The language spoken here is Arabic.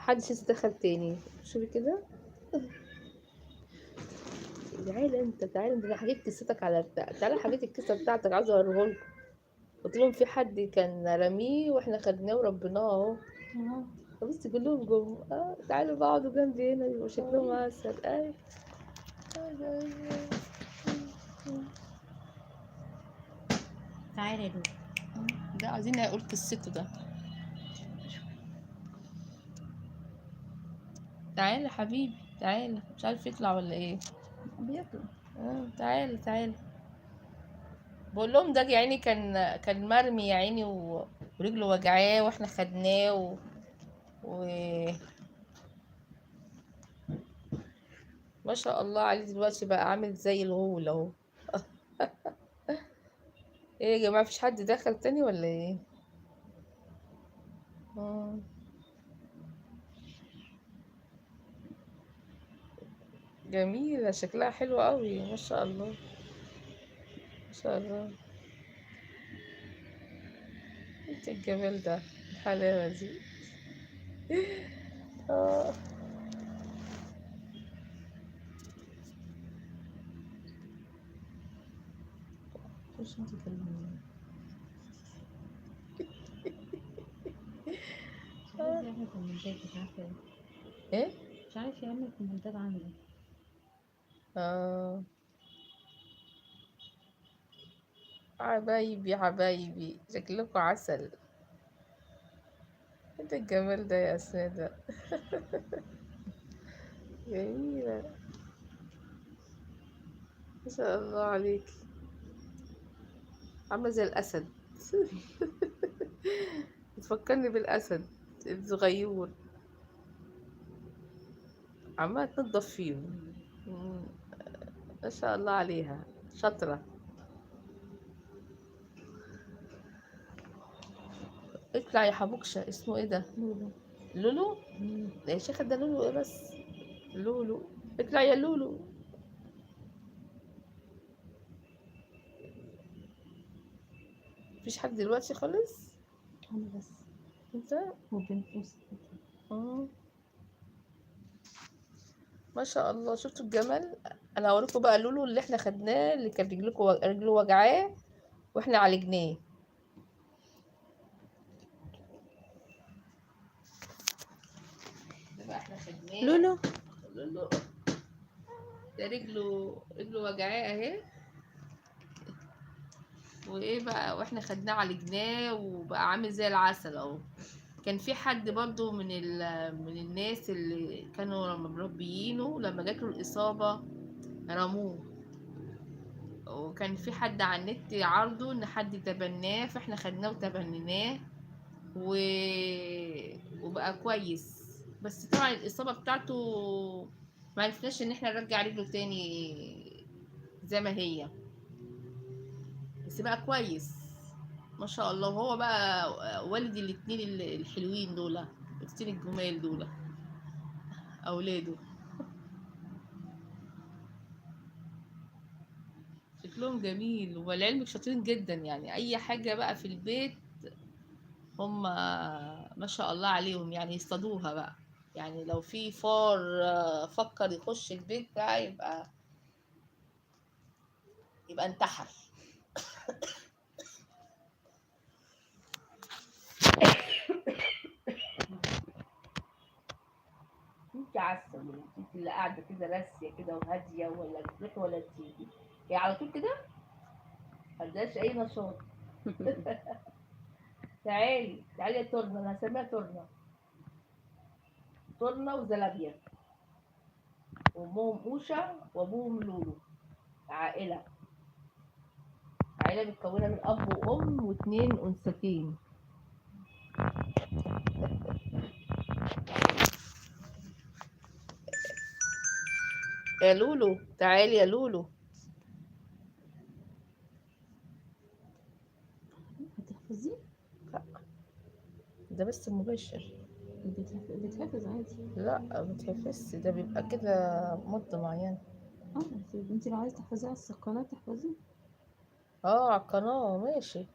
محدش لسه دخل تاني. شوفي كده. تعالى انت، تعالى انت، انا حكيت قصتك على بتاع، تعالى حكيت القصه بتاعتك، عاوزه اوريهولكم. قلت لهم في حد كان رميه واحنا خدناه وربيناه اهو. بس كلهم جم. تعالوا بقى اقعدوا جنبي هنا، يبقوا شكلهم عسل. تعالى يا لولو. ده عايزين اقول قصته ده. تعالى حبيبي، تعالى. مش عارف يطلع ولا ايه. بياكل. تعالى تعالى. بقول لهم ده يا عيني كان مرمي يا عيني ورجله وجعاه واحنا خدناه و... ما شاء الله عليه دلوقتي بقى عامل زي الغول اهو. ايه يا جماعة، مفيش حد دخل تاني ولا ايه؟ آه. جميلة، شكلها حلو قوي، ما شاء الله. ما شاء الله. انت الجمال ده، الحلاوة دي. اه. مش انت كلمني. مش عارف يعمل كومنتات، مش عارفة ايه. ايه. مش عارف يعمل كومنتات عندي. اه. حبايبي حبايبي، شكلكوا عسل. انت الجمال ده يا اسماء. جميلة. ما شاء الله عليك. عاملة زي الأسد. بتفكرني بالأسد الصغير. عمالة تنضف فيهم. مم. ما شاء الله عليها، شاطرة. اطلع يا حبوكشة، اسمه ايه ده؟ لولو. لولو. ده يا شيخة، ده لولو ايه بس؟ لولو. اطلع يا لولو. مفيش حد دلوقتي خالص. انا بس. انت. وبنت وسط. اه. ما شاء الله، شفتوا الجمال. انا هوريكم بقى لولو اللي احنا خدناه، اللي كان رجله وجعاه واحنا عالجناه. ده بقى احنا خدناه. لولو. لولو. ده رجله وجعاه اهي. وايه بقى، واحنا خدناه عالجناه وبقى عامل زي العسل اهو. كان في حد برضو من الناس اللي كانوا مربيينه، لما جات له الإصابة رموه. وكان في حد على النت عرضه ان حد يتبناه، فاحنا خدناه وتبنيناه و... وبقى كويس. بس طبعا الإصابة بتاعته ما عرفناش ان احنا نرجع رجله تاني زي ما هي، بس بقى كويس. ما شاء الله. وهو بقى والدي الاتنين الحلوين دول، الاتنين الجمال دول اولاده. شكلهم جميل، ولعلمك شاطرين جدا، يعني اي حاجة بقى في البيت هم ما شاء الله عليهم، يعني يصطادوها بقى. يعني لو في فار فكر يخش البيت بقى، يبقى انتحر. انت عسل، انت اللي قاعده كده راسيه كده وهاديه، ولا تروحي ولا تيجي. هي على طول كده، ما عندهاش اي نشاط. تعالي تعالي يا تورنه، انا هسميها تورنه. تورنه وزلابيا، وامهم اوشا وابوهم لولو. عائله. عائله متكونه من اب وام واثنين انثتين. يا لولو، تعالي يا لولو. هتحفظيه؟ ده بس مباشر. بتحفظ عادي. لا ما تحفظش، ده بيبقى كده مدة معينة. اه، بس انت لو عايزة تحفظيه على القناة تحفظيه. اه على القناة ماشي.